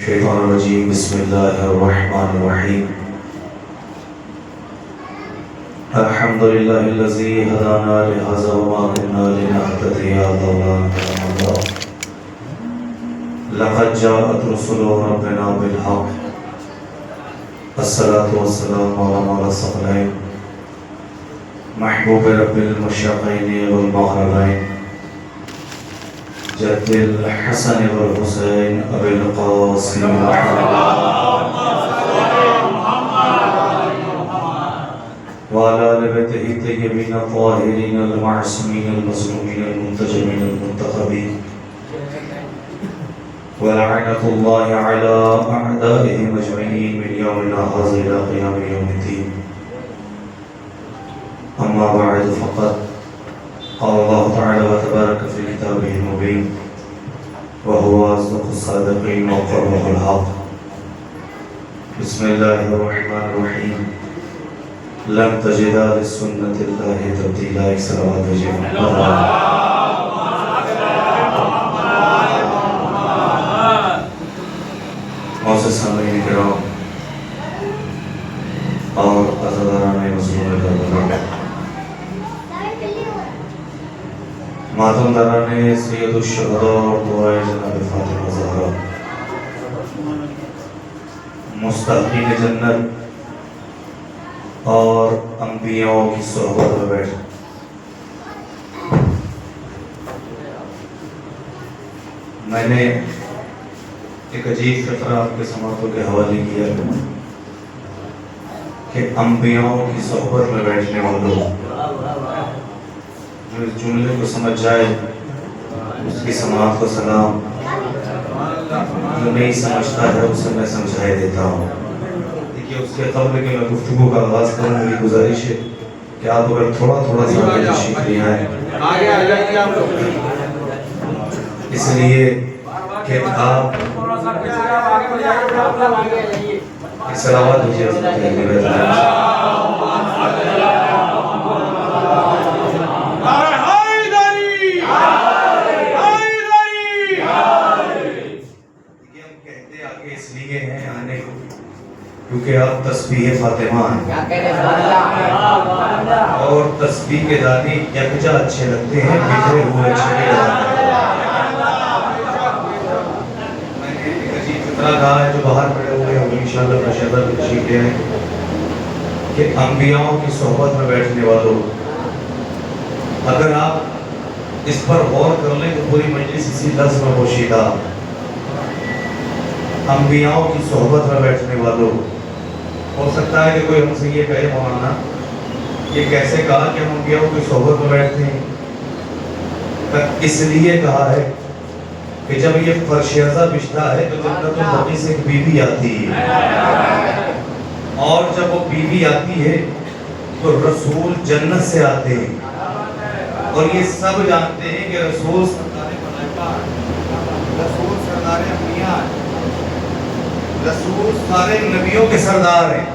الشيطان الرجيم بسم الله الرحمن الرحيم الحمد لله الذي هدانا لهذا وما كنا لنهتدي لولا أن هدانا الله لقد جاءت رسل ربنا بالحق الصلاة والسلام على مولا الثقلين محبوب رب المشرقين والمغربين جد الحسن والحسين أبي القاسم وعلى آل بيته الطيبين الطاهرين المعصومين المظلومين المنتجبين المنتخبين ولعنة الله على أعدائهم أجمعين من يومنا هذا إلى قيام يوم الدين. أما بعد فقد قال الله تعالى وتبارك في كتابه المبين وهو أصدق الصادقين وقوله الحق. بسم الله الرحمن الرحيم لن تجد لسنة الله تبديلا. صلوات معزز سامعین کرام اور عزیزان مظلوم کربلا، ماتم داران سید الشہداء اور دعائے جناب فاطمہ زہرا، مستحقین جنت اور انبیاء کی صحبت میں بیٹھ میں نے ایک عجیب فقرہ آپ کے سماعتوں کے حوالے کیا کہ انبیاء کی صحبت میں بیٹھنے والوں جو اس جملے کو سمجھ جائے اس کی سماعت کو سلام، جو نہیں سمجھتا ہے اسے میں سمجھائے دیتا ہوں. دیکھیے اس کے قبل کہ میں گفتگو کا آغاز کروں میری گزارش ہے کہ آپ اگر تھوڑا سا آگے تشریف لے آئیں، اس لیے کہ آپ صلوات بھیجیے کیونکہ آپ تسبیح فاطمہ ہیں اور تسبیح کے دانی یکجا اچھے لگتے ہیں، بکھرے ہوئے اچھے نہیں لگتے. میں نے ایک عجیب فطرہ کہا ہے جو باہر پڑے ہوئے ہم انشاءاللہ بشدت تشریف لے آئیں کہ انبیاء کی صحبت میں بیٹھنے والوں، اگر آپ اس پر غور کر لیں تو پوری مجلس اسی لفظ میں پوشیدہ. انبیاء کی صحبت میں بیٹھنے والوں، ہو سکتا ہے کہ کوئی ہم سے یہ کہے مولانا یہ کیسے کہا کہ ہم انبیاء کی صحبت میں بیٹھتے ہیں؟ اس لیے کہا ہے کہ جب یہ فرش ازا بچھتا ہے تو جنت البقیع سے ایک بیوی آتی ہے، اور جب وہ بیوی آتی ہے تو رسول جنت سے آتے ہیں، اور یہ سب جانتے ہیں کہ رسول سردار ملائکہ، رسول سردار انبیاء، رسول سارے نبیوں کے سردار ہیں.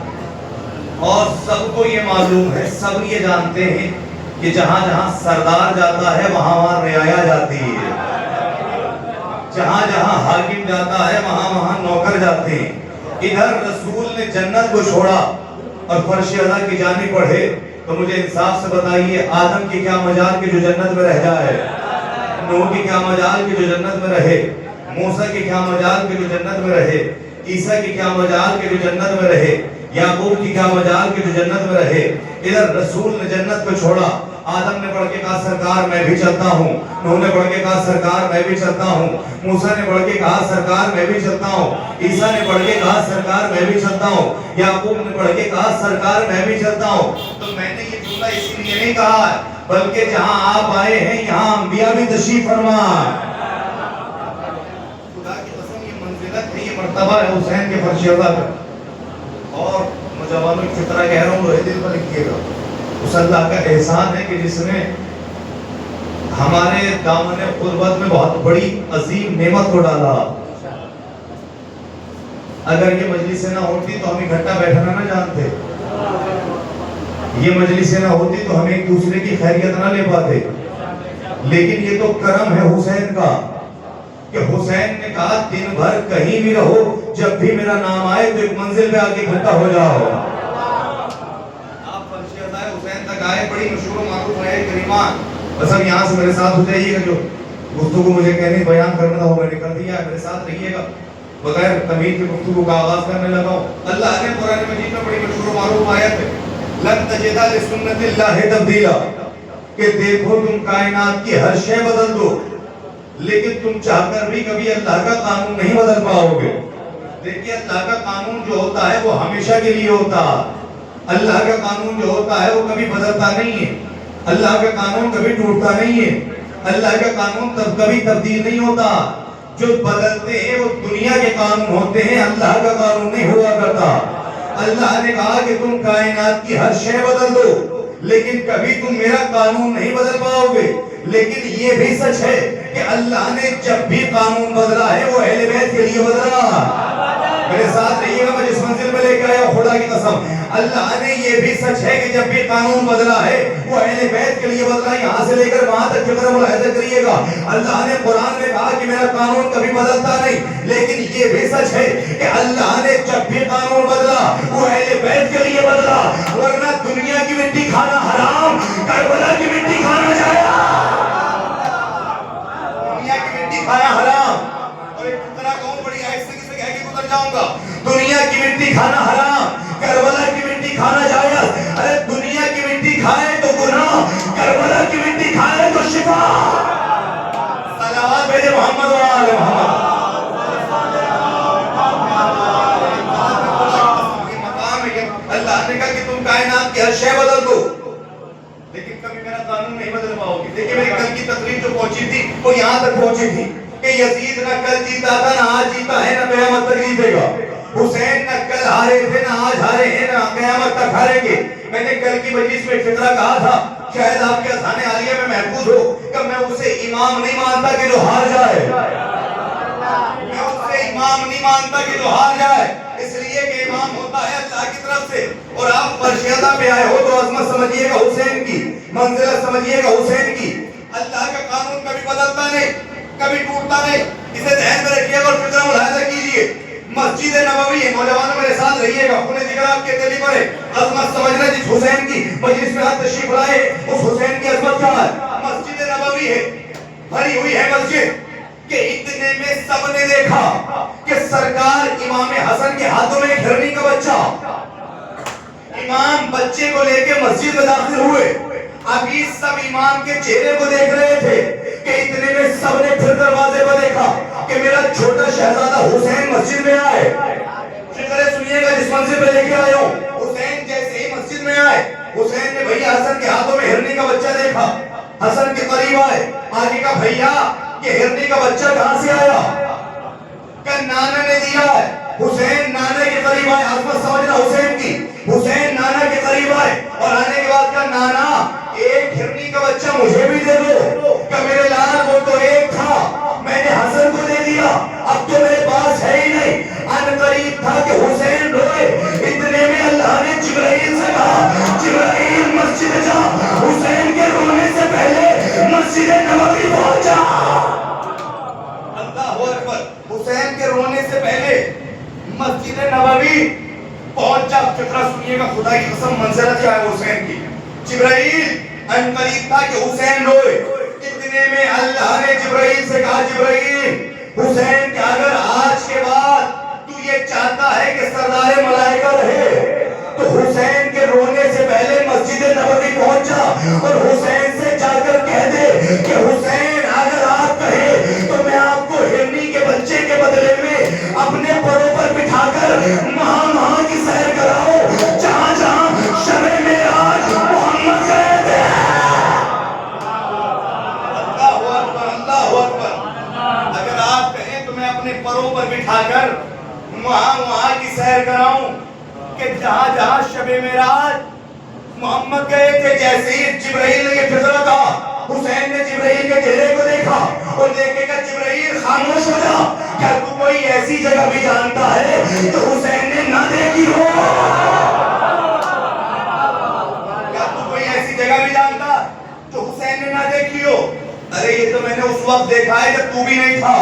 اور سب کو یہ معلوم ہے، سب یہ جانتے ہیں کہ جہاں جہاں سردار جاتا ہے وہاں وہاں رعایا جاتی ہے، جہاں جہاں حاکم جاتا ہے وہاں وہاں نوکر جاتے ہیں. ادھر رسول نے جنت کو چھوڑا اور فرش ازا کی جانب بڑھے تو مجھے انصاف سے بتائیے آدم کی کیا مجال کہ جو جنت میں رہ جائے، نوح کی کیا مجال کہ جو جنت میں رہے، موسیٰ کی کیا مجال کہ جو جنت میں رہے، عیسیٰ کی کیا مجال کہ جو جنت میں رہے، یعقوب کی کیا مجال کہ جو جنت میں رہے. ادھر رسول نے جنت کو چھوڑا، آدم نے بڑھ کے کہا سرکار میں بھی چلتا ہوں، نوح نے بڑھ کے کہا سرکار میں بھی چلتا ہوں، موسیٰ نے بڑھ کے کہا سرکار میں بھی چلتا ہوں، عیسیٰ نے بڑھ کے کہا سرکار میں بھی چلتا ہوں، یعقوب نے بڑھ کے کہا سرکار میں بھی چلتا ہوں. تو میں نے یہ جملہ اسی لیے نہیں کہا ہے بلکہ جہاں آپ آئے ہیں یہاں انبیاء بھی تشریف فرما. یہ مرتبہ ہے حسین کے فرش ازا کا. اور نوجوانوں کی فطرہ کہہ رہا ہوں لوہے دل پر لکھیے گا، اس اللہ کا احسان ہے کہ جس نے ہمارے دامن قربت میں بہت بڑی عظیم نعمت کو ڈالا. اگر یہ مجلسیں نہ ہوتی تو ہم اکٹھا بیٹھنا نہ جانتے، یہ مجلسیں نہ ہوتی تو ہم ایک دوسرے کی خیریت نہ لے پاتے. لیکن یہ تو کرم ہے حسین کا کہ حسین نے کہا دن بھر کہیں بھی رہو, جب بھی میرا نام آئے تو ایک منزل پہ آگے اکٹھا ہو جاؤ. آپ فرشیدہ حسین تک آئے, بڑی مشہور و معروف ہے کریمہ. بس اب یہاں سے میرے ساتھ ہو جائیے گا, جو گفتگو مجھے کہنے بیان کرنا ہو میں نے کر دیا, میرے ساتھ رہیے گا. بغیر تمہید کی گفتگو کا آغاز کرنے لگا ہوں. اللہ نے قرآن مجید میں بڑی مشہور و معروف آیت ہے, لن تجد لسنت اللہ تبدیلا, کہ دیکھو تم کائنات کی ہر شے بدل دو لیکن تم چاہ کر بھی کبھی اللہ کا قانون نہیں بدل پاؤ گے. دیکھیے اللہ کا قانون جو ہوتا ہے وہ ہمیشہ کے لیے ہوتا ہے. اللہ کا قانون جو ہوتا ہے وہ کبھی بدلتا نہیں ہے. اللہ کا قانون کبھی ٹوٹتا نہیں ہے. اللہ کا قانون کبھی تبدیل نہیں ہوتا. جو بدلتے ہیں وہ دنیا کے قانون ہوتے ہیں, اللہ کا قانون نہیں ہوا کرتا. اللہ نے کہا کہ تم کائنات کی ہر شے بدل دو لیکن کبھی تم میرا قانون نہیں بدل پاؤ گے. لیکن یہ بھی سچ ہے کہ اللہ نے جب بھی قانون بدلا ہے وہ اہل بیت کے لیے بدلا. میرے ساتھ رہیے گا, میں جس منزل میں لے کے آیا خدا کی قسم, اللہ نے یہ بھی سچ ہے کہ جب بھی قانون بدلا ہے وہ اہل بیت کے لیے بدلا. یہاں سے لے کر وہاں تک فکر ملاحظہ کریے گا, اللہ نے قرآن میں کہا کہ میرا قانون کبھی بدلتا نہیں, لیکن یہ بھی سچ ہے کہ اللہ نے جب بھی قانون بدلا وہ اہل بیت کے لیے بدلا. ورنہ دنیا کی مٹی کھانا حرام, کربلا کی مٹی کھانا جائز. دنیا کی مٹی کھانا حرام, اور ایک فتنہ کہوں بڑی آہستگی سے کہہ کے گزر جاؤں گا, دنیا کی مٹی کھانا حرام, کربلا کی مٹی کھانا جائز. ارے دنیا کی مٹی کھائے تو گناہ, کربلا کی مٹی کھائے تو شفا. صلوات بھیجے محمد و آل محمد. اللہ نے کہا کہ تم کائنات کی ہر شے بدل دو لیکن کبھی میرا قانون نہیں بدل پاؤ گے. دیکھیں میری کل کی تقریر جو پہنچی تھی وہ یہاں تک پہنچی تھی کہ یزید نہ کل جیتا تھا, نہ آج جیتا ہے, نہ قیامت تک جیتے گا. حسین نہ کل ہارے تھے, نہ آج ہارے ہیں, نہ قیامت تک ہاریں گے. میں نے کل کی مجلس میں فطرہ کہا تھا, شاید آپ کے اذہان عالیہ میں محفوظ ہو کہ میں اسے امام نہیں مانتا کہ جو ہار جائے. میں اسے امام نہیں مانتا کہ جو ہار جائے, اس لیے کہ امام ہوتا ہے اللہ کی طرف سے. اور آپ فرشیدہ پہ آئے ہو تو عظمت سمجھیے گا حسین کی, منزلت سمجھیے گا حسین کی. اللہ کا قانون کبھی بدلتا نہیں, کبھی ٹوٹتا نہیں. اسے ذہن میں رکھیے گا اور فکر ملاحظہ کیجئے. مسجد نبوی ہے, نوجوانوں میرے ساتھ رہیے گا, خون ذکر آپ کے دلی پر ہے. عظمت سمجھنا جس حسین کی مجلس میں آپ تشریف لائے اس حسین کی عظمت کیا ہے. مسجد نبوی ہے, بھری ہوئی ہے مسجد, کہ اتنے میں سب نے دیکھا کہ سرکار امام حسن کے ہاتھوں میں ایک ہرنی کا بچہ, امام بچے کو لے کے مسجد میں داخل ہوئے. ابھی سب امام کے چہرے کو دیکھ رہے تھے کہ اتنے میں سب نے پھر دروازے پر دیکھا کہ میرا چھوٹا شہزادہ حسین مسجد میں آئے. فکر سنیے گا جس منزل پہ لے کے آیا ہوں. حسین جیسے ہی مسجد میں آئے, حسین نے بھیا حسن کے ہاتھوں میں ہرنی کا بچہ دیکھا, حسن کے قریب آئے, آگے کا بھیا یہ ہرنی کا بچہ کہاں سے آیا, کہ نانا نے دیا ہے. حسین نانا کے قریب آئے, عظمت سمجھنا حسین کی. حسین نانا کے قریب آئے اور آنے کے بعد کہا نانا ایک ہرنی کا بچہ مجھے بھی دے دو, کہ میرے لال وہ تو ایک تھا, میں نے حسن کو دے دیا, اب تو میرے پاس ہے ہی نہیں. ان قریب تھا کہ حسین روئے. اتنے میں اللہ نے جبرائیل سے کہا جبرائیل مسجد جا. حسین کے رونے سے پہلے مسجد نبوی پہنچا. اللہ اکبر, حسین کے رونے سے پہلے مسجد نبوی پہنچا. فکرہ سنیے گا خدا کی قسم, منزلت کیا ہے حسین کی. جبرائیل ان قریب تھا کہ حسین روئے. اتنے میں اللہ نے جبرائیل سے کہا جبرائیل حسین کہ اگر آج کے بعد تو یہ چاہتا ہے کہ سردار ملائکہ رہے تو حسین کے رونے سے پہلے مسجد نبوی پہنچا اور حسین سے جا کر کہہ دے کہ حسین اگر آپ کہیں تو میں آپ کو ہرنی کے بچے کے بدلے میں اپنے پروں پر بٹھا کر وہاں کی سیر کراؤ جہاں جہاں شب معراج محمد گئے تھے. اللہ اکبر. اگر آپ کہیں تو میں اپنے پروں پر بٹھا کر وہاں کی سیر کراؤں کہ جہاں جہاں شب معراج محمد گئے تھے. جیسے ہی جبرائیل نے یہ فکرہ کہا, حسین نے جبرائیل کے چہرے کو دیکھا اور دیکھے کہ جبرائیل خاموش ہو جا. کیا تو کوئی ایسی جگہ بھی جانتا ہے تو حسین نے نہ دیکھی ہو؟ کیا تو کوئی ایسی جگہ بھی جانتا تو نے نہ دیکھی ہو. ارے یہ تو میں نے اس وقت دیکھا ہے جب تو بھی نہیں تھا.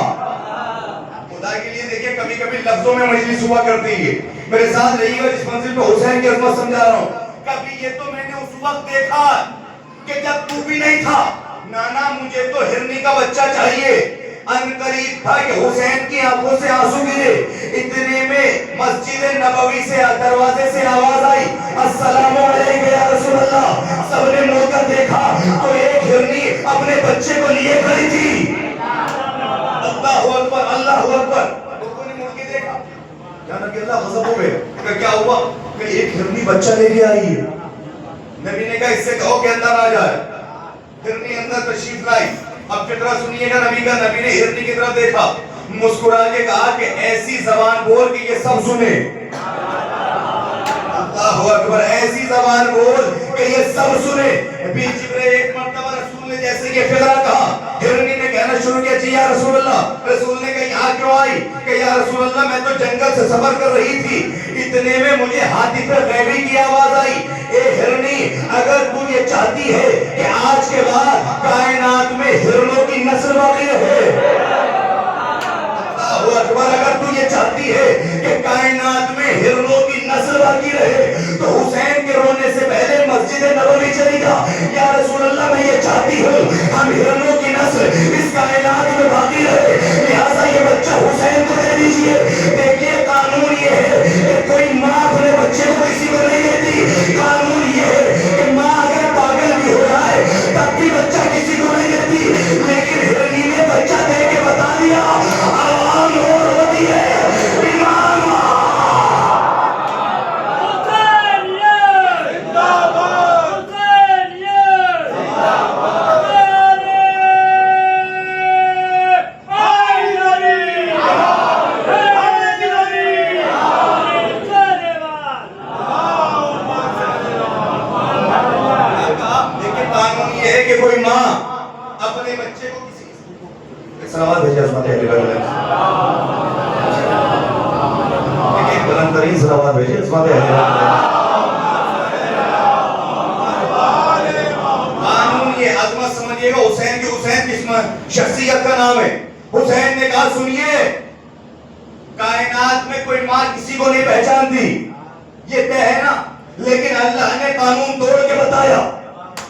کبھی کبھی لفظوں میں مجلس ہوا کرتی ہے. میرے ساتھ رہیے گا جس منزل پہ حسین کی عظمت سمجھا رہا ہوں. کبھی یہ تو میں نے اس وقت دیکھا کہ جب تو بھی نہیں تھا. نانا مجھے تو ہرنی کا بچہ چاہیے. ان قریب تھا کہ حسین کی آنکھوں سے آنسو گرے. اتنے میں مسجد نبوی سے دروازے سے آواز آئی, السلام علیکم یا رسول اللہ. سب نے مڑ کر دیکھا تو ایک ہرنی اپنے بچے کو لیے کھڑی تھی. اللہ اکبر اللہ اکبر. لوگوں نے مڑ کے دیکھا, جانا کہ اللہ غضب ہو گئے کہ کیا ہوا, کہ ایک ہرنی بچہ لے کے آئی ہے. نبی نے کہا اس سے کہو کہ اندر آ جائے. ہرنی اندر تشریف لائی. اب فطرہ سنیے گا نبی کا. نبی نے ہرنی کی طرف دیکھا, مسکرا کے کہا کہ ایسی زبان بول کہ یہ سب سنے. اللہ اکبر. ایسی زبان بول کہ یہ سب سنے. بیچ میں ایک مرتبہ رسول نے جیسے یہ فطرہ کہا, ہرنی نے کہنا شروع کیا, جی یا رسول اللہ. رسول نے کہا یہاں کیوں آئی؟ کہ یا رسول اللہ میں تو جنگل سے سفر کر رہی تھی. اتنے میں مجھے ہاتھی پر غیبی کی آواز آئی, اے ہرنی اگر تو یہ چاہتی ہے کہ آج کے بعد کائنات میں ہرنوں کی نسل باقی رہے, اللہ اکبر, اگر تو یہ چاہتی ہے کہ کائنات میں ہرنوں کی نسل باقی رہے تو حسین کے رونے سے پہلے مسجد نبوی چلی جا. یا رسول اللہ میں یہ چاہتی ہوں ہم ہرنوں کی نسل اس کائنات میں باقی رہے, لہٰذا یہ بچہ حسین کو دے دیجئے. دیکھیے قانون یہ ہے کہ کوئی ماں اپنے بچے کو کسی کو نہیں دیتی. قانون یہ ہے کہ ماں اگر پاگل بھی ہو جائے تب بھی بچہ کسی کو نہیں دیتی. لیکن ہرنی نے بچہ دے کے بتا دیا, عوام اور ہوتی ہے امام کوئی ماں اپنے بچے کو کسی سلامات بھیجے عظمت اہل بیت. ایک بلند ترین سلامات بھیجے عظمت اہل بیت. قانون یہ عظمت سمجھیے گا. حسین کی, حسین کس شخصیت کا نام ہے. حسین نے کہا سنیے, کائنات میں کوئی ماں کسی کو نہیں پہچانتی, یہ طے ہے نا, لیکن اللہ نے قانون توڑ کے بتایا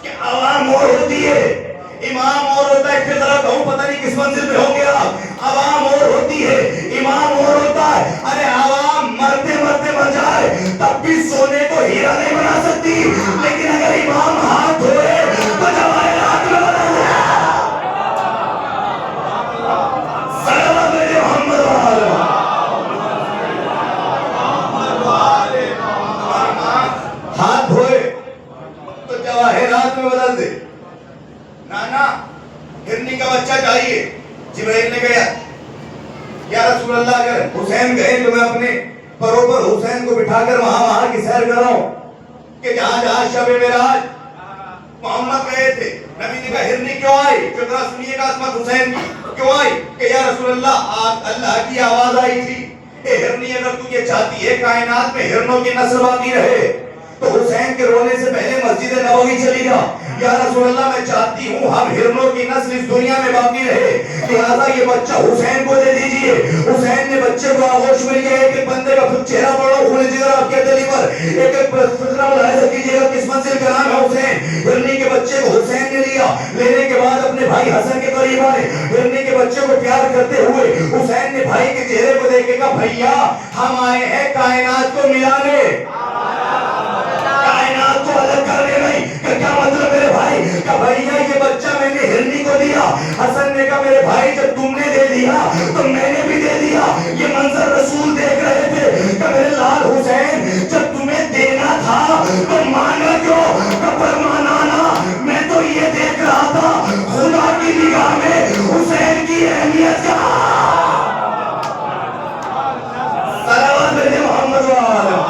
کہ عوام اور ہوتی ہے, امام اور ہوتا ہے. پھر ذرا کہوں پتہ نہیں کس منزل پہ ہوں گے آپ. عوام اور ہوتی ہے, امام اور ہوتا ہے. ارے عوام مرتے مرتے مر جائے تب بھی سونے کو ہیرا نہیں بنا سکتی, لیکن اگر امام ہاتھ دھوئے تو جواہرات میں بدل جائے. صلوات علی محمد ہاتھ دھوئے تو جواہرات میں بدل دے. نانا ہرنی کا بچہ چاہیے. جبرائیل نے کہا یا رسول اللہ اگر حسین گئے تو میں اپنے پروں پر حسین کو بٹھا کر وہاں کی سیر کر رہا ہوں کہ جہاں جہاں شب معراج محمد گئے تھے. نبی نے کہا ہرنی کیوں آئی؟ فطرہ سنیے گا عظمت حسین کی کیوں آئی, کہ یا رسول اللہ اللہ کی آواز آئی تھی, اے ہرنی اگر تو یہ چاہتی ہے کائنات میں ہرنوں کی نسل باقی رہے تو حسین کے رونے سے پہلے مسجد نبوی چلی جا. یا رسول اللہ میں چاہتی ہوں ہم ہرنوں کی نسل اس دنیا میں باقی رہے, لہذا یہ بچہ حسین کو دے دیجئے. حسین نے بچے کو آغوش میں لیا. ایک ایک بندے کا چہرہ پڑھو, خون جگر آپ کے دل پر. ایک ایک فطرہ ملاحظہ کیجئے گا کس منزل کا نام ہے حسین. ہرنی کے بچے کو حسین نے لیا. لینے کے بعد اپنے بھائی حسن کے قریب آئے. ہرنی کے بچے کو پیار کرتے ہوئے حسین نے بھائی کے چہرے کو دیکھے کہا بھیا ہم آئے ہیں کائنات کو ملانے, کائنات کو الگ کرنے نہیں. کیا مطلب میرے بھائی؟ کہ بھائیہ یہ بچہ میں نے ہرنی کو دیا. حسن نے کہا میرے بھائی جب تم نے دے دیا تو میں نے بھی دے دیا. یہ منظر رسول دیکھ رہے تھے کہ میرے لال حسین جب تمہیں دینا تھا تو مانا کیوں, کہ پر مانانا. میں تو یہ دیکھ رہا تھا خدا کی نگاہ میں حسین کی اہمیت کیا. صلوات علی محمد وآلہ.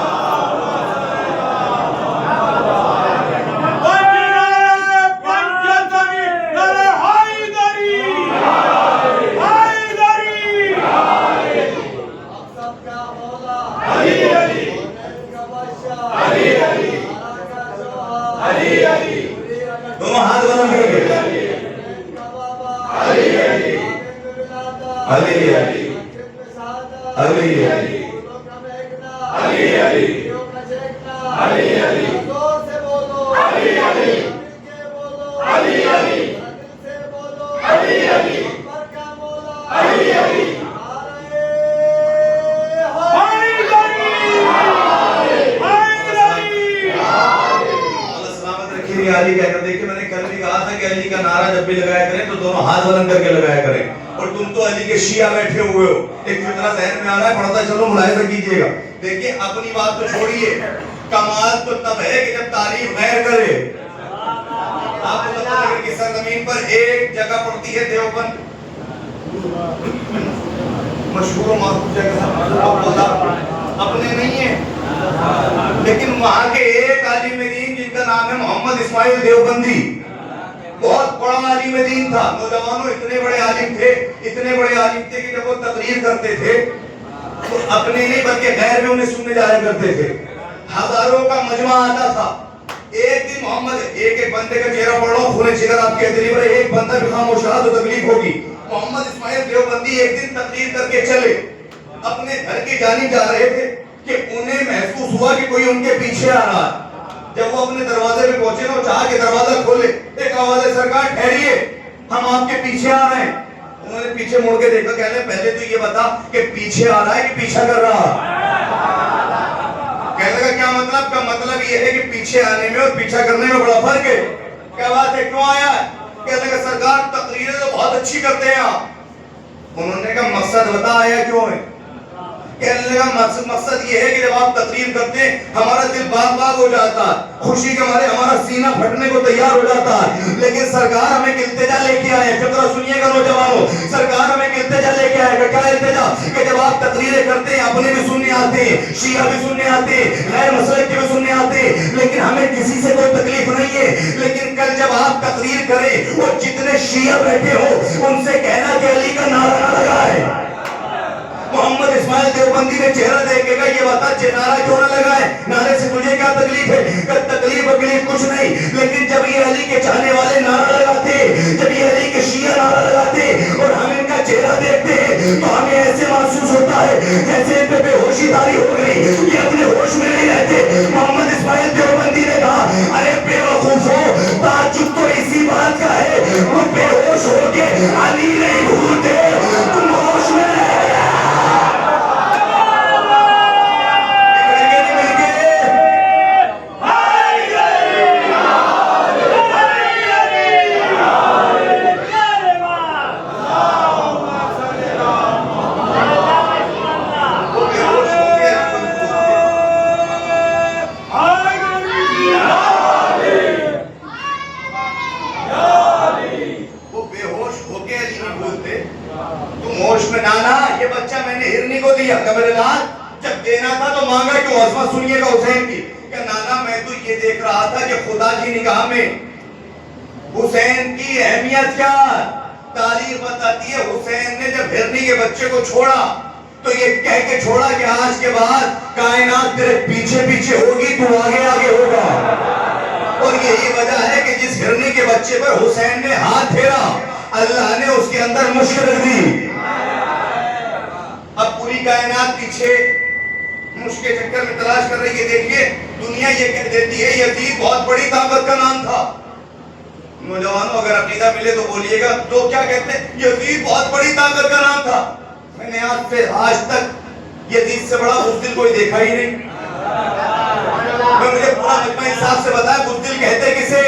دونوں ہاتھ بلند کر کے علی علی علی علی علی علی علی علی علی علی علی علی علی علی علی علی علی کہہ کر دیکھیں، میں نے کل بھی کہا تھا کہ علی کا نعرہ جب بھی لگایا کریں تو دونوں ہاتھ بلند کر کے لگایا کریں، اور تم تو علی کے شیعہ بیٹھے ہوئے ہو، ایک فطرہ ذہن میں آ رہا ہے، پڑھتا چلو ملاحظہ کیجئے گا۔ دیکھیں اپنی بات تو چھوڑیے، کمال تو تب ہے کہ جب تعریف غیر کرے۔ آپ کو پتہ ہے کہ سرزمین پر ایک جگہ پڑتی ہے دیوبند، مشہور و معروف جگہ، اپنے نہیں ہے، لیکن وہاں کے ایک عالم دین جن کا نام ہے محمد اسماعیل دیوبندی، بہت بڑا عالم دین تھا۔ نوجوانوں اتنے بڑے عالم تھے کہ جب وہ تقریر کرتے تھے تو اپنے نہیں بلکہ غیر بھی انہیں سننے جایا کرتے تھے، ہزاروں کا مجمع آتا تھا۔ ایک دن محمد ایک بندے کا چہرہ پڑھ رہا ہوں، خون جگر آپ کے دل پر، ایک بندہ بھی خاموش رہا تو تکلیف ہوگی۔ محمد اسماعیل دیوبندی ایک دن تقریر کر کے چلے، اپنے گھر کی جانب جا رہے تھے کہ انہیں محسوس ہوا کہ کوئی ان کے پیچھے آ رہا ہے۔ جب وہ اپنے دروازے پہ پہنچے نا، وہ چاہا کہ دروازہ کھولے، ایک آواز ہے سرکار ٹھہریے، ہم آپ کے پیچھے آ رہے ہیں۔ انہوں نے پیچھے مڑ کے دیکھا، کہنے پہلے تو یہ بتا کہ پیچھے آ رہا ہے کہ پیچھا کر رہا ہے؟ کہنے لگا کیا مطلب؟ کا مطلب یہ ہے کہ پیچھے آنے میں اور پیچھا کرنے میں بڑا فرق ہے۔ کیا بات ہے، کیوں آیا ہے؟ کہنے لگا سرکار تقریریں تو بہت اچھی کرتے ہیں آپ۔ انہوں نے کہا مقصد بتا آیا کیوں ہے؟ کہنے لگا مقصد یہ ہے کہ جب آپ تقریر کرتے ہیں ہمارا دل باغ باغ ہو جاتا ہے، خوشی کے مارے ہمارا سینہ پھٹنے کو تیار ہو جاتا ہے، لیکن سرکار ہمیں التجا لے کے آئے۔ فقرہ سنیے گا نوجوانوں، سرکار ہمیں التجا لے کے آئے گا۔ کیا التجا؟ کہ جب آپ تقریریں کرتے ہیں اپنے بھی سننے آتے ہیں، شیعہ بھی سننے آتے ہیں، غیر مسلک کے بھی سننے آتے ہیں، لیکن ہمیں کسی سے کوئی تکلیف نہیں ہے۔ لیکن کل جب آپ تقریر کریں اور جتنے شیعہ بیٹھے ہو ان سے کہنا کہ علی کا نعرہ نہ لگائے۔ محمد اسماعیل دیوبندی نے چہرہ دیکھے گا، یہ بتا نعرہ کیوں نہ لگائے؟ نعرے سے تجھے کیا تکلیف ہے؟ کہ تکلیف کچھ نہیں، لیکن جب یہ علی کے چاہنے والے نعرہ لگاتے، جب یہ علی کے شیعہ نعرہ لگاتے اور ہم ان کا چہرہ دیکھتے ہیں تو ہمیں ایسے محسوس ہوتا ہے جیسے ان پہ بے ہوشی طاری ہو گئی، یہ اپنے ہوش میں نہیں رہتے۔ محمد اسماعیل دیوبندی نے کہا ارے بے وقوفو، تعجب تو اسی بات کا ہے وہ بے ہوش ہو کے علی نہیں بھولتے، تم ہوش میں رہ گئے۔ سنیے گا حسین کی کہ نانا میں تو یہ دیکھ رہا تھا کہ خدا کی نگاہ میں حسین کی اہمیت کیا ہے۔ تاریخ بتاتی ہے حسین نے جب ہرنی کے بچے کو چھوڑا تو یہ کہہ کے چھوڑا کہ آج کے بعد کائنات تیرے پیچھے پیچھے ہوگی، تو آگے آگے ہوگا۔ اور یہی وجہ ہے کہ جس ہرنی کے بچے پر حسین نے ہاتھ پھیرا اللہ نے اس کے اندر مشک رکھ دی۔ اب پوری کائنات پیچھے مشک کے چکر میں تلاش کر رہی ہے۔ دیکھیے دنیا یہ کہہ دیتی ہے یزید بہت بڑی طاقت کا نام تھا۔ نوجوانوں اگر عقیدہ ملے تو بولیے گا، تو کیا کہتے ہیں؟ یزید بہت بڑی طاقت کا نام تھا۔ میں نے آج تک یزید سے بڑا بزدل کوئی دیکھا ہی نہیں۔ میں مجھے پورا مجمع انصاف سے بتایا بزدل کہتے کسے؟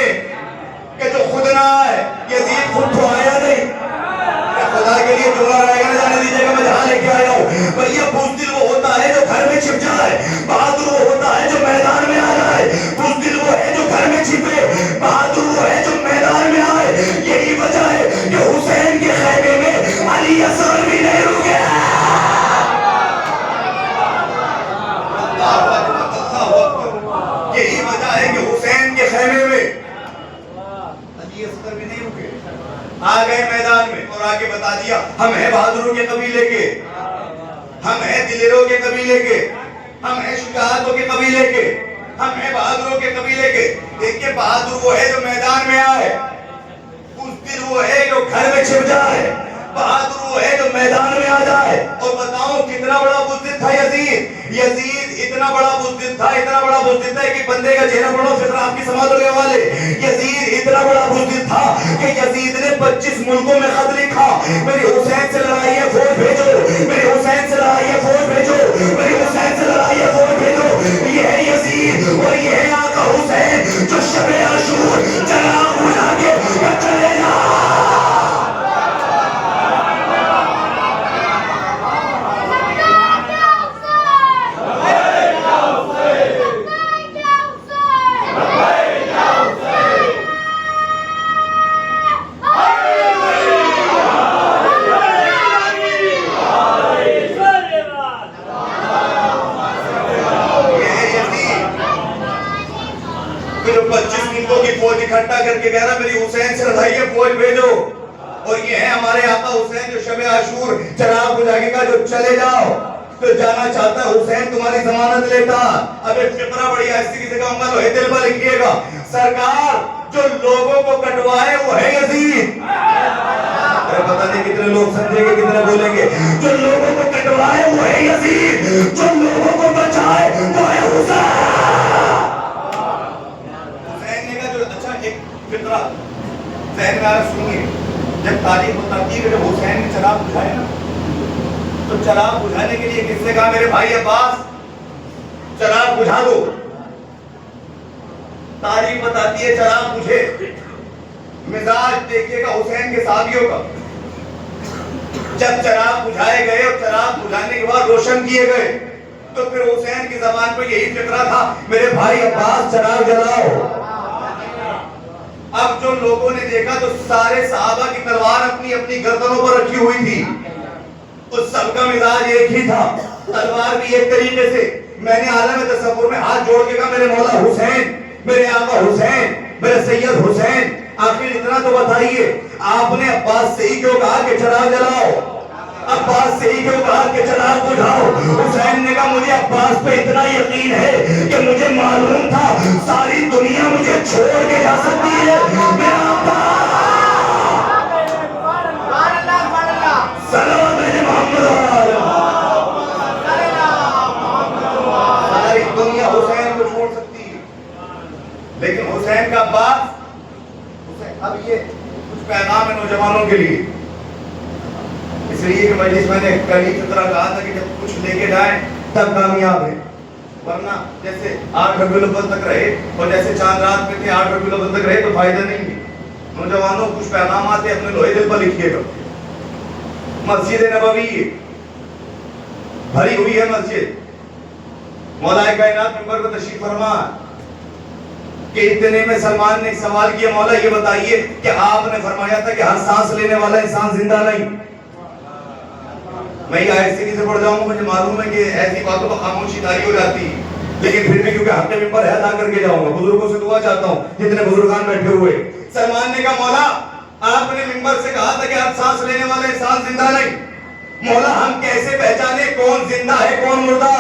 کہ جو خود نہ آئے۔ یزید خود تو آیا نہیں۔ خدا کے لیے جملہ رہے گا، نہ جانے دیجیے گا میں جہاں لے کے آیا ہوں۔ بھیا بزدل وہ ہوتا ہے جو گھر میں چھپ جائے، بہادر وہ ہوتا ہے جو میدان میں آ جائے۔ بزدل وہ ہے جو گھر میں چھپے، بہادر وہ ہے جو میدان میں آئے۔ یہی وجہ ہے کہ حسین کے خیمے میں علی اصغر بھی نہیں رکے۔ یہی وجہ ہے کہ حسین کے خیمے میں علی اصغر بھی نہیں رکے۔ آ گئے میدان میں اور آگے بتا دیا ہم ہیں بہادروں کے قبیلے کے، ہم ہیں دلیروں کے قبیلے کے، ہم ہیں شجاعتوں کے قبیلے کے، ہم ہیں بہادروں کے قبیلے کے۔ دیکھیں بہادر وہ ہے جو میدان میں آئے، بزدل وہ ہے جو گھر میں چھپ جائے، بہادر وہ ہے جو میدان میں آ جائے اور بتاؤں کتنا بڑا بزدل تھا یزید. یزید اتنا بڑا بزدل تھا, اتنا بڑا بزدل تھا کہ بندے کا چہرہ پڑھو پھر آپ کی سماعتوں کے حوالے. یزید اتنا بڑا بزدل تھا کہ یزید نے 25 ملکوں میں خط لکھا, میری حسین سے لڑائی ہے فوج بھیجو, میری حسین سے لڑائی ہے فوج بھیجو, میری حسین سے لڑائی ہے فوج بھیجو. یہ ہے یزید اور یہ ہے آقا حسین جو شب عاشور چراغ بجھا کے چلے جا. فوج اکٹھا کر کے کہہ رہا میری حسین سے لڑائی ہے فوج بھیجو. اور یہ ہے ہمارے آقا حسین جو شب عاشور چراغ بجھا کے کہا جو چلے جاؤ. تو جانا چاہتا ہے حسین تمہاری ضمانت لیتا. اب ایک فقرہ بڑی آہستگی سے کہوں گا لوہے دل پر لکھیے گا. سرکار جو لوگوں کو کٹوائے وہ ہے یزید. پتہ نہیں کتنے لوگ سمجھیں گے کتنے بولیں گے. جو لوگوں کو کٹوائے وہ ہے یزید, جو لوگوں کو بچائے وہ ہے حسین. فطرہ ذہن میں آیا سنیے. جب تاریخ بتاتی ہے کہ جب حسین نے چراغ بجھائے نا تو چراغ بجھانے کے لیے کس نے کہا میرے بھائی عباس چراغ بجھا دو. تاریخ بتاتی ہے چراغ بجھے. مزاج دیکھیے گا حسین کے صحابیوں کا. جب چراغ بجھائے گئے اور چراغ بجھانے کے بعد روشن کیے گئے تو پھر حسین کی زبان پر یہی فطرہ تھا میرے بھائی عباس چراغ جلاؤ. اب جو لوگوں نے دیکھا تو سارے صحابہ کی تلوار اپنی اپنی گردنوں پر رکھی ہوئی تھی. اس سب کا مزاج ایک ہی تھا, تلوار بھی ایک طریقے سے. میں نے عالم تصور میں ہاتھ جوڑ کے کہا میرے مولا حسین, میرے آقا حسین, میرے سید حسین, آخر اتنا تو بتائیے آپ نے عباس سے ہی کیوں کہا کہ چراغ جلاؤ, عباس سے ہی کیوں کہا کہ چراغ بجھاؤ. حسین نے کہا مجھے عباس پہ اتنا یقین ہے کہ مجھے معلوم تھا ساری دنیا مجھے چھوڑ کے جا سکتی ہے, میرا عباس سلام علیہ محمد ساری دنیا حسین کو چھوڑ سکتی ہے لیکن حسین کا عباس. اب یہ کچھ پیغام ہے نوجوانوں کے لیے, اس لیے کہ مجلس میں نے کل ہی کی طرح کہا تھا کہ جب کچھ لے کے جائیں تب کامیاب ہے, ورنہ جیسے 8 ربیع الاول تک رہے اور جیسے چاند رات میں تھے 8 ربیع الاول تک رہے تو فائدہ نہیں ہے. نوجوانوں کچھ پیغامات ہیں اپنے لوہے دل پر لکھیے گا. مسجد نبوی بھری ہوئی ہے مسجد. مولا کائنات منبر پر تشریف فرما کہ اتنے میں سلمان نے ایک سوال کیا مولا یہ بتائیے کہ آپ نے فرمایا تھا کہ ہر سانس لینے والا انسان زندہ نہیں. میں یہ آہستگی سے پڑھ جاؤں گا, مجھے معلوم ہے کہ ایسی باتوں پر خاموشی طاری ہو جاتی ہے لیکن پھر بھی کیونکہ حق ممبر ہے ادا کر کے جاؤں گا. بزرگوں سے دعا چاہتا ہوں جتنے بزرگان بیٹھے ہوئے. سلمان نے کہا مولا آپ نے ممبر سے کہا تھا کہ ہر سانس لینے والا انسان زندہ نہیں, مولا ہم کیسے پہچانے کون زندہ ہے کون مردہ.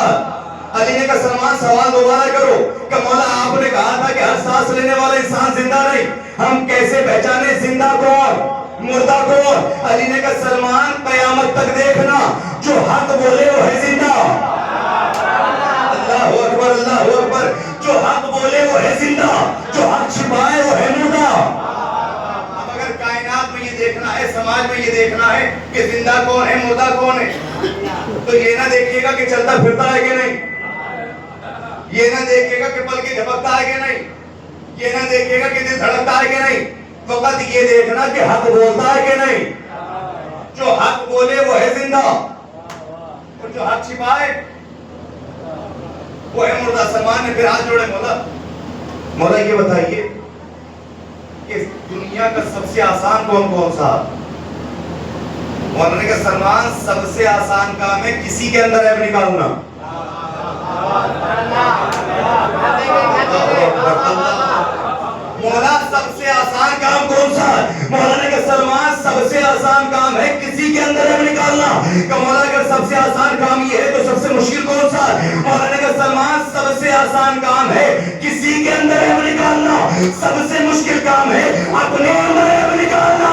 علی نے کہا سلمان سوال دوبارہ کرو کہ مولا آپ نے کہا تھا کہ ہر سانس لینے والا انسان زندہ نہیں, ہم کیسے پہچانے زندہ کون مردہ کون. علی نے کہا سلمان قیامت تک دیکھنا جو حق بولے وہ ہے زندہ. اللہ اکبر اللہ اکبر. جو حق بولے وہ ہے زندہ, جو حق چھپائے وہ ہے مردہ. اب اگر کائنات میں یہ دیکھنا ہے, سماج میں یہ دیکھنا ہے کہ زندہ کون ہے مردہ کون ہے, تو یہ نہ دیکھیے گا کہ چلتا پھرتا ہے کہ نہیں, یہ نہ دیکھیے گا کہ پل کے جھپکتا ہے کہ نہیں, یہ نہ دیکھیے گا کہ دل دھڑکتا ہے کہ نہیں, فقط یہ دیکھنا کہ حق بولتا ہے کہ نہیں. جو حق بولے وہ ہے زندہ اور جو حق چھپائے وہ ہے مردہ. سلمان نے پھر ہاتھ جوڑے مولا یہ بتائیے کہ دنیا کا سب سے آسان کون سا. مولانا نے کہا سلمان سب سے آسان کام ہے کسی کے اندر عیب نکالنا. مولا سب سے آسان کام کون سا ہے. مولانا نے کہا سلمان سب سے آسان کام ہے کسی کے اندر عیب نکالنا. کہ مولا اگر سب سے آسان کام یہ ہے تو سب سے مشکل کون سا ہے. مولانا نے کہا سلمان سب سے آسان کام ہے کسی کے اندر عیب نکالنا, سب سے مشکل کام ہے اپنے اندر عیب نکالنا.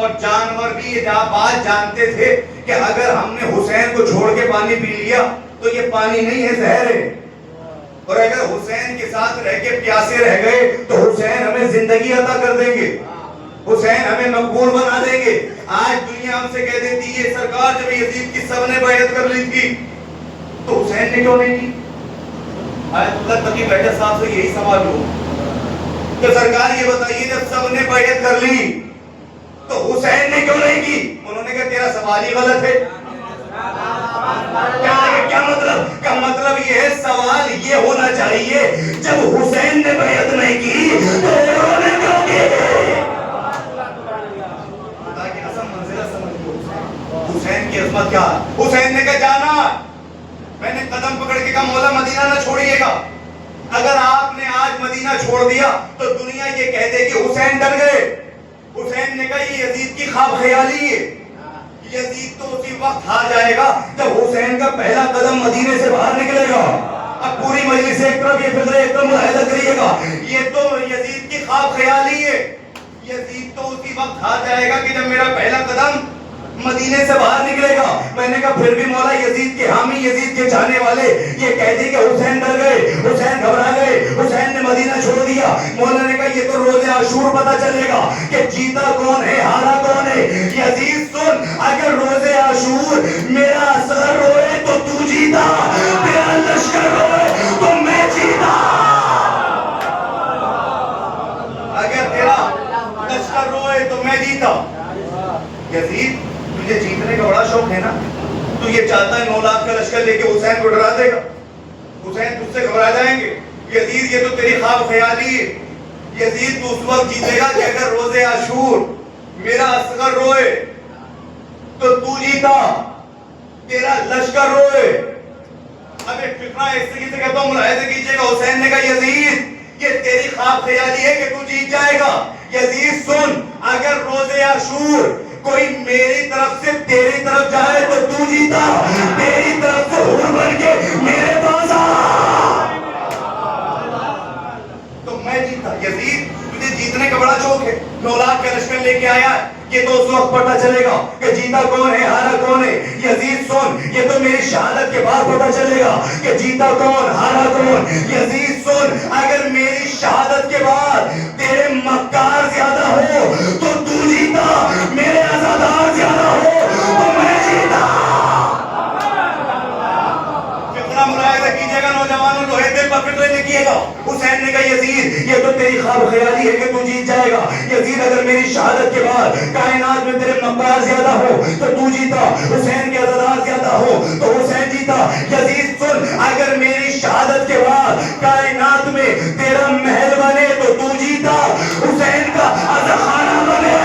اور جانور بھی یہ بات جانتے تھے کہ اگر ہم نے حسین کو چھوڑ کے پانی پی لیا تو یہ پانی نہیں ہے، زہر ہے، اور اگر حسین کے ساتھ رہ کے پیاسے رہ گئے تو حسین ہمیں زندگی عطا کر دیں گے، حسین ہمیں مقبول بنا دیں گے۔ آج دنیا ہم سے کہہ دیتی ہے سرکار جب یزید کی سب نے بیعت کر لی تھی تو حسین نے کیوں نہیں کی؟ آیت اللہ تقی بیٹھے صاحب سے یہی سوال ہو کہ سرکار یہ بتائیے جب سب نے بیعت کر لی تو حسین نے کیوں نہیں کی؟ انہوں نے کہا تیرا سوال ہی غلط ہے۔ کیا مطلب؟ کا مطلب یہ ہے سوال یہ ہونا چاہیے جب حسین نے بیعت نہیں کی تو انہوں نے کیوں کی؟ تاکہ اصل منزلہ سمجھ لو حسین کی عظمت کیا ہے۔ حسین نے کہا جانا، میں نے قدم پکڑ کے کہا مولا مدینہ نہ چھوڑیے گا، اگر آپ نے آج مدینہ چھوڑ دیا تو دنیا یہ کہہ دے کہ حسین ڈر گئے۔ حسین نے کہا یہ یزید کی خواب خیالی ہے، یزید تو اسی وقت ہار جائے گا جب حسین کا پہلا قدم مدینے سے باہر نکلے گا۔ اب پوری مجلس ایک طرف یہ فکر ایک طرف ملاحظہ کریے گا، یہ تو یزید کی خواب خیالی ہے، یزید تو اسی وقت ہار جائے گا کہ جب میرا پہلا قدم مدینے سے باہر نکلے گا۔ میں نے کہا پھر بھی مولا یزید کے حامی، یزید کے چاہنے والے یہ کہہ دیں کہ حسین ڈر گئے، حسین گھبرا گئے، حسین نے مدینہ چھوڑ دیا۔ مولا نے کہا یہ تو روز عاشور پتہ چلے گا کہ جیتا کون ہے ہارا کون ہے۔ یزید سن، اگر روز عاشور میرا اصغر روئے تو تو جیتا، تیرا لشکر روئے تو میں جیتا۔ اگر تیرا لشکر روئے تو میں جیتا۔ یزید تجھے جیتنے کا بڑا شوق ہے نا، تو یہ چاہتا ہے 9 لاکھ کا لشکر لے کے حسین کو ڈرا دے گا، حسین تجھ سے گھبرا جائیں گے۔ یزید یہ تو تیری خواب خیالی ہے، یزید تو اس وقت جیتے گا کہ اگر روز عاشور میرا اصغر روئے تو تو جیتا، تیرا لشکر روئے۔ اب ایک فکرہ اس سے کہتا ہوں ملاحظہ کیجئے گا، حسین نے کہا یزید یہ تیری خواب خیالی ہے کہ تو جیت جائے گا۔ یزید سن، اگر روز عاشور کوئی میری طرف سے تیری طرف جائے تو تو جیتا، تیری طرف سے حور بن کے میرے پاس آ تو میں جیتا۔ یزید تجھے جیتنے کا بڑا شوق ہے، 9 لاکھ کا لشکر لے کے آیا ہے، یہ تو اس وقت پتہ چلے گا کہ جیتا کون ہے ہارا کون ہے۔ یزید سن، یہ تو میری شہادت کے بعد پتہ چلے گا کہ جیتا کون ہارا کون۔ یزید سن، اگر میری شہادت کے بعد تیرے مکار زیادہ ہو تو تو جیتا، میرے عزادار زیادہ ہو تو میں جیتا۔ فکرہ ملاحظہ کیجئے گا نوجوانوں، لوہے دل پر فکرے لکھیے گا۔ حسین نے کہا یزید یہ تو تیری خواب خیالی ہے کہ تو جیت جائے گا۔ یزید اگر میری شہادت کے بعد کائنات میں تیرے مکار زیادہ ہو تو تو جیتا، حسین کے عزادار زیادہ ہو تو حسین جیتا۔ یزید سن، اگر میری شہادت کے بعد کائنات میں تیرا محل بنے تو تو جیتا، حسین کا عزاخانہ بنے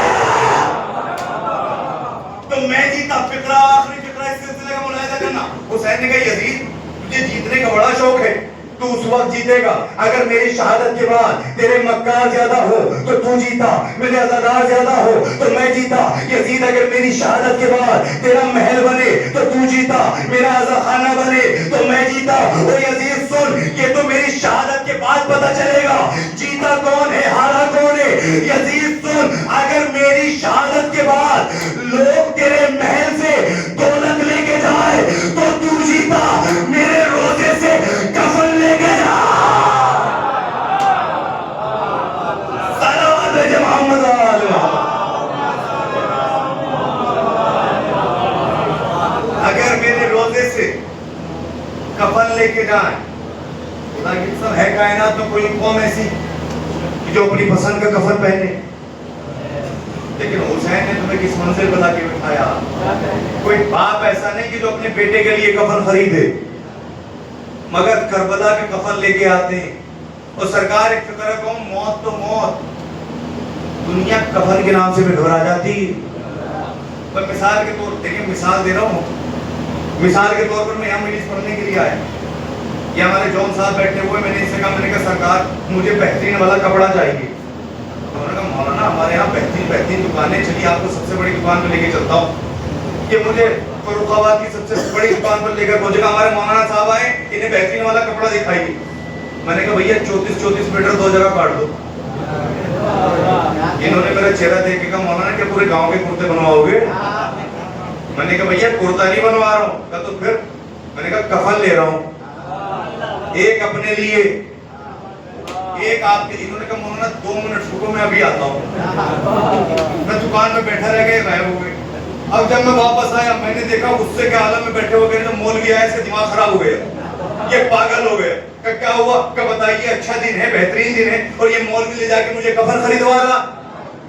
تو میں جیتا۔ فکرہ آخری فکرہ اس سلسلے کا ملاحظہ کرنا۔ حسین نے کہا یزید تجھے جیتنے کا بڑا شوق ہے، تو اس وقت جیتے گا اگر میری شہادت کے بعد تیرے مکار زیادہ ہو تو تو جیتا، میرے عزادار زیادہ ہو تو میں جیتا۔ یزید اگر میری شہادت کے بعد تیرا محل بنے تو تو جیتا، میرا عزاخانہ بنے تو میں جیتا۔ اور یزید سن، یہ تو میری شہادت کے بعد پتہ چلے گا جیتا کون ہے ہارا کون ہے۔ یزید سن، اگر میری شہادت کے بعد لوگ تیرے محل سے دولت لے کے جائے تو تو جیتا، میرے روزے سے کفن لے کے جا۔ صلوات بھیجے محمد اگر میرے روزے سے کفن لے کے جائیں، لیکن سب ہے کائنات میں کوئی قوم ایسی جو اپنی پسند کا کفن پہنے، لیکن حسین نے تمہیں کس منزل بتا کے بٹھایا؟ کوئی باپ ایسا نہیں کہ جو اپنے بیٹے کے لیے کفن خریدے، مگر کربلا کے کفن لے کے آتے ہیں۔ اور سرکار ایک فکر ہے قوم، موت تو موت، دنیا کفن کے نام سے بھی گھبرا جاتی ہے۔ پر مثال کے طور پر دیکھیں، مثال دے رہا ہوں، مثال کے طور پر میں یہاں مجلس پڑھنے کے لیے آیا، یہ ہمارے جون صاحب بیٹھے ہوئے، میں نے اس سے کہا، میں نے کہا سرکار مجھے بہترین والا کپڑا چاہیے۔ انہوں نے کہا مولانا ہمارے یہاں بہترین دکانیں، چلیے آپ کو سب سے بڑی دکان پہ لے کے چلتا ہوں۔ کہ مجھے فروخ آباد کی سب سے بڑی دکان پر لے کر پہنچے گا، ہمارے مولانا صاحب آئے، انہیں بہترین والا کپڑا دکھائیے۔ میں نے کہا بھیا 34 میٹر 2 جگہ کاٹ دو، انہوں نے میرا چہرہ دیکھ کے کہا مولانا کیا پورے گاؤں کے کرتے بنواؤ گے؟ میں نے کہا بھیا کرتا نہیں بنوا رہا ہوں. کہا تو پھر؟ میں نے کہا کفن لے رہا ہوں، ایک اپنے لیے ایک آپ کے. انہوں نے کہا مولانا 2 منٹ رکو میں ابھی آتا ہوں. میں دکان میں بیٹھا رہ گئے، غائب ہو گئے. اب جب میں واپس آیا میں نے دیکھا غصے کے عالم میں بیٹھے ہو گئے. تو مولوی آیا، اس کا دماغ خراب ہو گیا، یہ پاگل ہو گئے. کہ کیا ہوا؟ کہ بتائیے اچھا دن ہے، بہترین دن ہے، اور یہ مولوی لے جا کے مجھے کفن خریدوا رہا.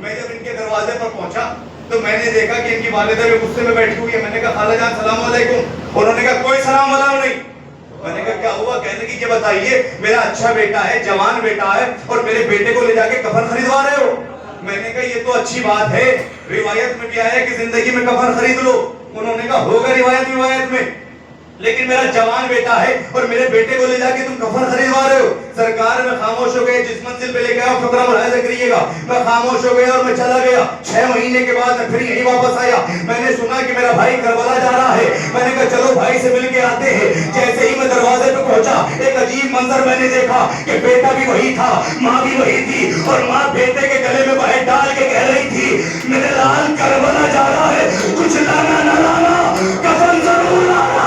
میں جب ان کے دروازے پر پہنچا تو میں نے دیکھا کہ ان کی والدہ بھی غصے میں بیٹھی ہوئی ہے. میں نے کہا خالہ جان السلام علیکم. انہوں نے کہا کوئی سلام علیکم نہیں. میں نے کہا کیا ہوا؟ کہنے لگی کہ بتائیے میرا اچھا بیٹا ہے، جوان بیٹا ہے، اور میرے بیٹے کو لے جا کے کفن خریدوا رہے ہو. میں نے کہا یہ تو اچھی بات ہے، روایت میں بھی آیا کہ زندگی میں کفن خرید لو. انہوں نے کہا ہوگا روایت میں، لیکن میرا جوان بیٹا ہے اور میرے بیٹے کو لے جا کے تم کفن خریدوا رہے ہو. سرکار میں خاموش ہو گئے. جس منزل پہ لے کے آؤ فقرہ ملاحظہ کریے گا. میں خاموش ہو گیا اور میں چلا گیا. 6 مہینے کے بعد میں پھر یہیں واپس آیا. میں نے سنا کہ میرا بھائی کربلا جا رہا ہے. میں نے کہا چلو بھائی سے مل کے آتے ہیں. جیسے ہی میں دروازے پہ پہنچا ایک عجیب منظر میں نے دیکھا کہ بیٹا بھی وہی تھا، ماں بھی وہی تھی، اور ماں بیٹے کے گلے میں باہر ڈال کے کہہ رہی تھی میرے لال کربلا جا رہا ہے، کچھ لانا نہ لانا کفن ضرور لانا.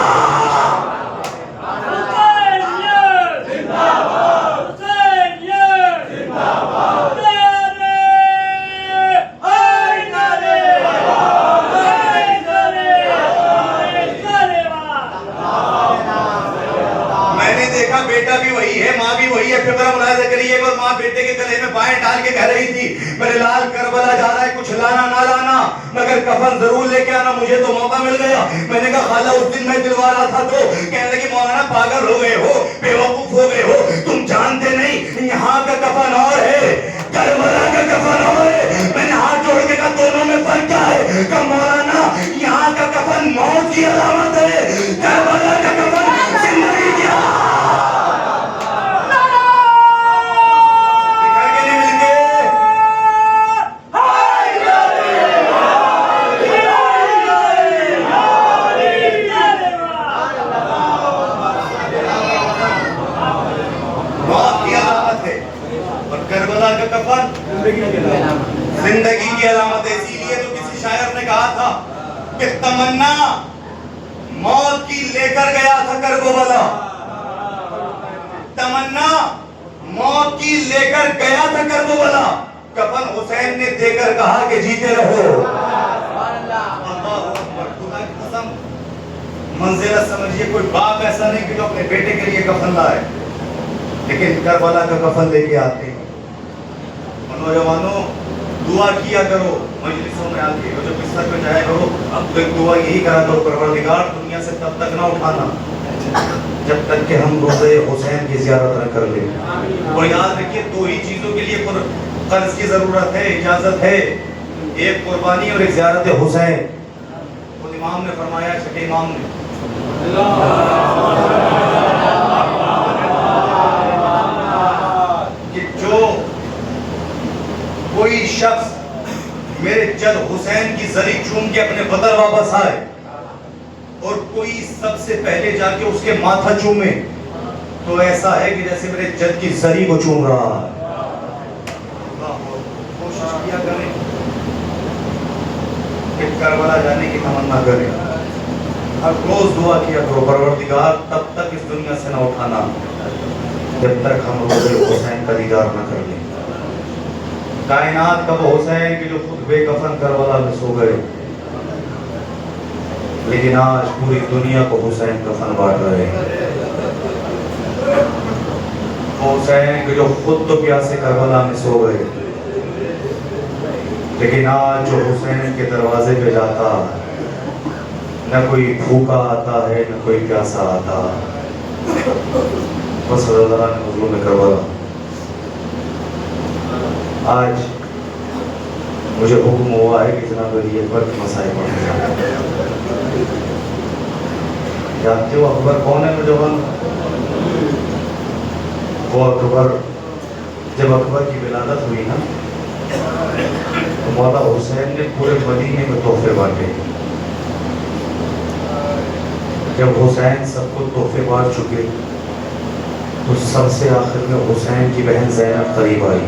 بیٹا بھی وہی ہے، ماں بھی وہی ہے. فقرہ ملاحظہ کریے گا. ماں بیٹے کے گلے میں بائیں ڈال کے کہہ رہی تھی میرے لال کربلا جا رہا ہے، کچھ لانا نہ لانا مگر کفن ضرور لے کے آنا. مجھے تو موقع مل گیا. میں نے کہا خالہ اس دن میں دلوا رہا تھا تو کہنے لگی مولانا پاگل ہو گئے ہو، بے وقوف ہو گئے ہو، تم جانتے نہیں یہاں کا کفن اور ہے، کربلا کا کفن اور ہے. میں نے ہاتھ جوڑ کے کہا دونوں میں فرق کیا ہے؟ کہ مولانا یہاں کا کفن موت کی علامت ہے، کربلا کا کفن زندگی کی علامت. زندگی کی علامت ہے. اسی لیے تو کسی شاعر نے کہا تھا کہ تمنا موت کی لے کر گیا تھا کربلا. تمنا موت کی لے کر گیا تھا کربلا. کفن حسین نے دے کر کہا کہ جیتے رہو. منزلت سمجھیے کوئی باپ ایسا نہیں کہ جو اپنے بیٹے کے لیے کفن لائے، لیکن کربلا کا کفن لے کے آتے ہیں. نوجوانوں دعا کیا کرو مجلسوں میں آ کے، اور جب بستر پہ جایا کرو اب تو ایک دعا یہی کرا کرو پروردگار دنیا سے تب تک نہ اٹھانا جب تک کہ ہم روضہ حسین کی زیارت نہ کر لیں. اور یاد رکھیے 2 ہی چیزوں کے لیے قرض کی ضرورت ہے، اجازت ہے، ایک قربانی اور ایک زیارت حسین. خود امام نے فرمایا، چھٹے امام نے کہ جو کوئی شخص میرے جد حسین کی زری چوم کے اپنے وطن واپس آئے اور کوئی سب سے پہلے جا کے اس کے ماتھا چومے تو ایسا ہے کہ جیسے میرے جد کی زری کو چوم رہا ہے. کوشش کیا کریں کہ کربلا جانے کی تمنا کریں. ہر روز دعا کیا کرو پروردگار تب تک اس دنیا سے نہ اٹھانا جب تک ہم روضہ حسین کا دیدار نہ کر لیں. کائنات کا وہ حسین کہ جو خود بے کفن کربلا میں سو گئے، لیکن آج پوری دنیا کو حسین کفن بانٹ رہے ہیں. وہ حسین کہ جو خود تو پیاسے کربلا میں سو گئے، لیکن آج جو حسین کے دروازے پہ جاتا نہ کوئی بھوکا آتا ہے نہ کوئی پیاسا آتا. بس رضی اللہ عنہ مظلوم کربلا. آج مجھے حکم ہوا ہے کہ جناب علی اکبر کے مسائل پڑھنے جاؤں. جانتے ہو اکبر کون ہے نوجوان؟ وہ اکبر جب اکبر کی ولادت ہوئی نا تو مولا حسین نے پورے مدینے میں تحفے بانٹے. جب حسین سب کو تحفے بانٹ چکے تو سب سے آخر میں حسین کی بہن زینب قریب آئی.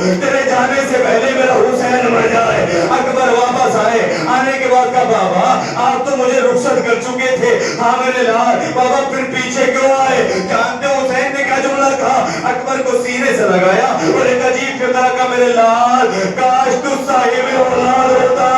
تیرے جانے سے پہلے میرا حسین مر جائے۔ اکبر واپس آئے، آنے کے بعد کہا بابا آپ تو مجھے رخصت کر چکے تھے، ہاں میرے لال بابا پھر پیچھے کیوں آئے؟ جانتے ہو حسین نے کیا جملہ کہا؟ اکبر کو سینے سے لگایا اور ایک عجیب فکرہ کا میرے لال کاش تو صاحب اولاد ہوتا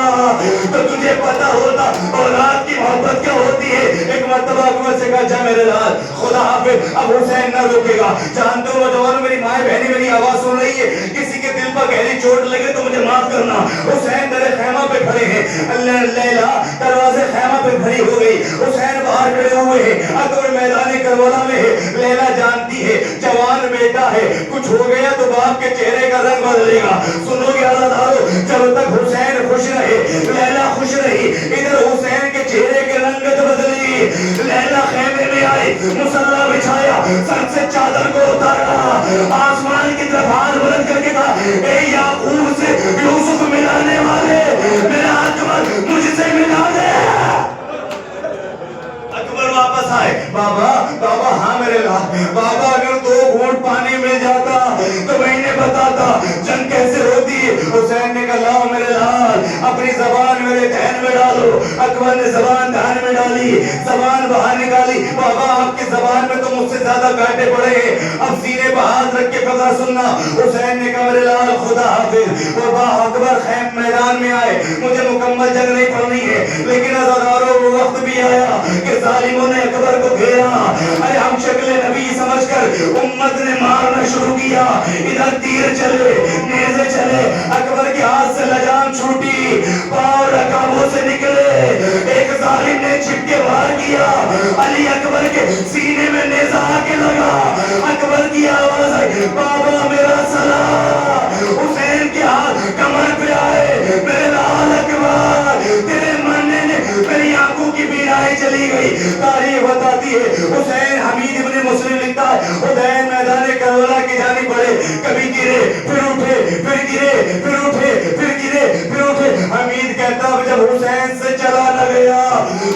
تو تجھے پتا ہوتا اولاد کی محبت کیا ہوتی ہے۔ ایک مرتبہ اکبر سے کہا جا میرے لال خدا حافظ، اب حسین نہ روکے گا۔ جانتے ہو نوجوانوں میری مائیں بہنیں میری آواز سن رہی ہے، کسی کے دل پر گہری چوٹ لگے تو مجھے معاف کرنا۔ حسین در خیمہ پہ کھڑے ہیں، لیلا دروازے خیمہ پہ کھڑی ہو گئی، حسین باہر کھڑے ہوئے ہیں، اکبر میدان کربلا میں ہے۔ لیلا جانتی ہے جوان بیٹا ہے، کچھ ہو گیا تو باپ کے چہرے کا رنگ بدلے گا۔ سنو گے عزادارو، جب تک حسین خوش رہے لیلا خوش رہی، ادھر حسین کے چہرے کے رنگت بدلی۔ لیلا خیمے میں آئی، مصلی بچھایا، سر سے چادر کو اتارا، آسمان کی طرف ہاتھ بلند کر کے کہا اے یعقوب سے یوسف ملانے والے میرا اکبر مجھ سے ملا دے۔ اکبر واپس آئے، بابا بابا ہاں میرے لال بابا اگر 2 گھونٹ پانی مل جاتا تو میں انہیں بتاتا جنگ کیسے ہوتی ہے۔ حسین نے کہا لاؤ میرے لال اپنی زبان میرے دہن میں ڈالو۔ اکبر نے زبان دہن میں ڈالی، زبان باہر نکالی۔ بابا آپ کی زبان میں تو مجھ سے زیادہ کانٹے پڑے ہیں، اب سینے پر ہاتھ رکھ کے فقرہ سننا۔ حسین نے کہا میرے لال خدا حافظ۔ اور با اکبر خیم میدان میں آئے، مجھے مکمل جنگ نہیں پڑھنی ہے لیکن عزادارو وہ وقت بھی آیا کہ ظالموں نے اکبر کو گھیرا۔ ارے ہم شکل نبی سمجھ کر امت نے مارنا شروع کیا، ادھر تیر چلے نیزے چلے، اکبر کے ہاتھ سے لجام چھوٹی، پاؤں رکابوں سے نکلے۔ ایک ظالم نے چھپ کے وار کیا، علی اکبر کے سینے میں نیزہ آ کے لگا۔ اکبر کی آواز آئی بابا میرا سلام۔ حسین کے ہاتھ کمر پہ آئے، میرے لال اکبر تیرے مرنے نے میری آنکھوں کی بینائی چلی گئی۔ تاریخ بتاتی ہے حسین حمید ابن مسلم لکھتا ہے حسین میدان کربلا کی جانب بڑھے، کبھی گرے پھر اٹھے پھر گرے پھر اٹھے پھر گرے پھر اٹھے۔ حمید کہتا جب حسین سے چلا نہ گیا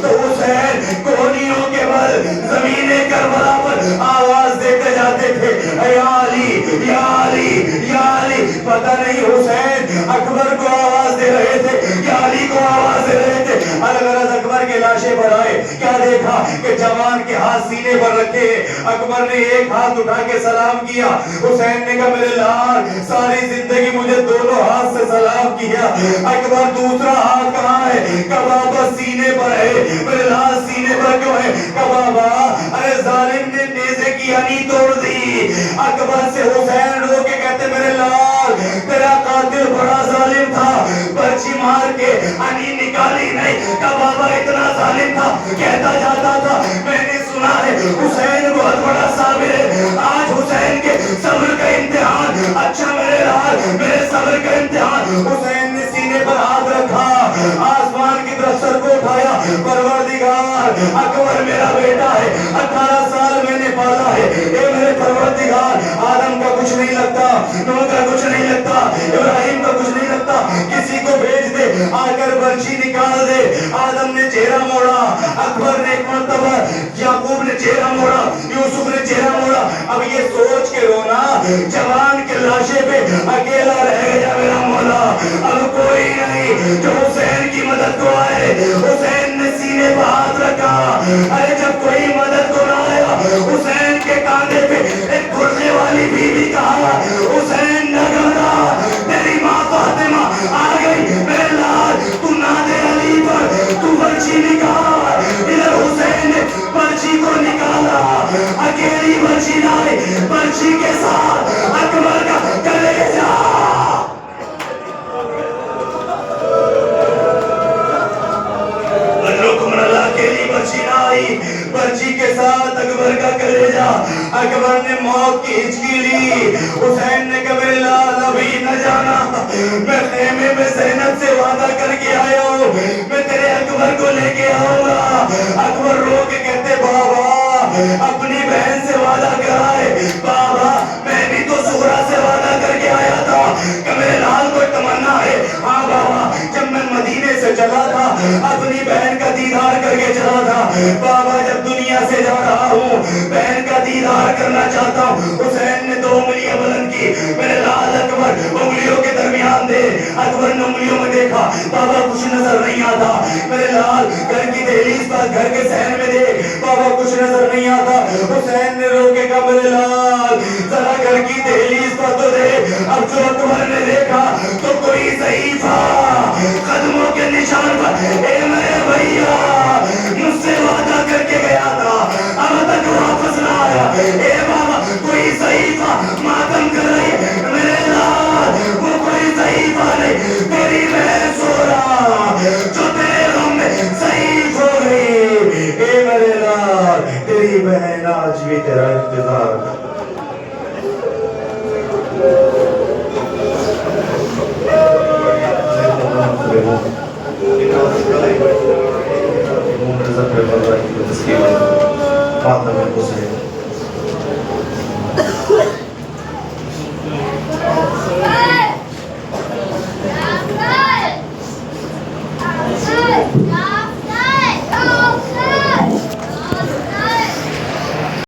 تو حسین کوہنیوں کے بل زمین کربلا پر آواز دیتے جاتے تھے یا علی یا علی یا علی۔ پتہ نہیں حسین اکبر کو آواز دے رہے تھے یا علی کو آواز دے رہے تھے۔ الغرض اکبر کے لاشے پر آئے، کیا دیکھا کہ جوان کے ہاتھ سینے پر رکھے، اکبر نے ایک ہاتھ اٹھا کے سلام کیا۔ حسین نے کہا میرے لال ساری زندگی مجھے دونوں ہاتھ سے سلام کیا، اکبر دوسرا ہاتھ کہاں ہے؟ کہ بابا سینے پر ہے۔ میرے لال سینے پر کیوں ہے؟ کہ بابا ارے ظالم نے نیزے کی ہنی توڑ دی۔ اکبر سے حسین رو کے کہتے میرے لال تیرا قاتل بڑا ظالم تھا، برچی مار کے ہنی نکالی نہیں۔ کہ بابا اتنا ظالم تھا، کہتا جاتا تھا میں نے سنا ہے حسین بہت بڑا صابر ہے۔ آج حسین کے صبر کا امتحان، اچھا میرے لال میرے صبر کا امتحان۔ حسین نے سینے پر ہاتھ رکھا، آسمان کی طرف سر کو اٹھایا، پروردگار اکبر میرا بیٹا ہے، 18 سال میں نے پالا ہے، اے میرے پروردگار آدم کا کچھ نہیں لگتا، نوح کا کچھ نہیں لگتا، ابراہیم کا کچھ نہیں لگتا، کسی کو بھیج دے آ کر برچی نکال دے۔ آدم نے چہرہ موڑا، اکبر نے ایک مرتبہ، یعقوب نے چہرہ موڑا، یوسف نے چہرہ موڑا۔ اب یہ سوچ کے رونا جوان کے لاشے پہ اکیلا رہ گیا میرا مولا، اب کوئی نہیں جو حسین کی مدد کو آئے۔ حسین نے سینے پر ہاتھ رکھا، ارے جب کوئی مدد کو نہ آیا حسین کے کاندھے پہ ایک گھرنے والی بیوی کہا حسین نہ گھبرا تیری ماں فاطمہ آ گئی۔ میرے لال تو نادے علی پر تو برچی نکال۔ ادھر حسین نے برچی کو نکالا، اکیلی برچی لائی، برچی کے ساتھ اکبر کا کلیجہ۔ رکن اللہ کے لیے برچی لائی، برچی کے ساتھ اکبر کا کلیجہ۔ اکبر نے موت کی ہچکی لی۔ حسین نے کہا میرے لال ابھی نہ جانا، میں خیمے میں زینب سے وعدہ کر کے آیا ہوں، میں تیرے اکبر کو لے کے آؤں گا۔ اکبر رو کے کہتے بابا اپنی بہن سے وعدہ کرائے، بابا میں بھی تو زہرا سے وعدہ کر کے آیا تھا کہ میرے لال کو تمنا ہے۔ ہاں بابا جب میں مدینے سے چلا تھا اپنی بہن کا دیدار کر کے چلا تھا، بابا جب دنیا سے جا رہا ہوں، بہن کا دیدار کرنا چاہتا ہوں۔ حسین نے 2 انگلیاں بلند کی، میرے لال اکبر انگلیوں کے درمیان دے، اکبر نے انگلیوں میں دیکھا، بابا کچھ نظر نہیں آتا۔ میرے لال گھر کی دہلیز پر، گھر کے صحن میں دیکھ، بابا کچھ نظر نہیں آتا۔ حسین نے روکے کہا میرے لال ذرا گھر کی دہلیز پر تو دیکھ۔ اب جو اکبر نے دیکھا تو کوئی ضعیفہ قدموں کے نشان پر، اے میرے بھیا مجھ سے وعدہ کر کے گیا تھا، اب تک واپس نہ آیا، اے بابا کوئی ضعیفہ ماتم کر رہی ہے۔ میرے لال وہ کوئی ضعیفہ نہیں، تیری بہن سورا جو تیرے غم میں ضعیف ہو گئی، اے میرے لال تیری بہن آج بھی تیرا انتظار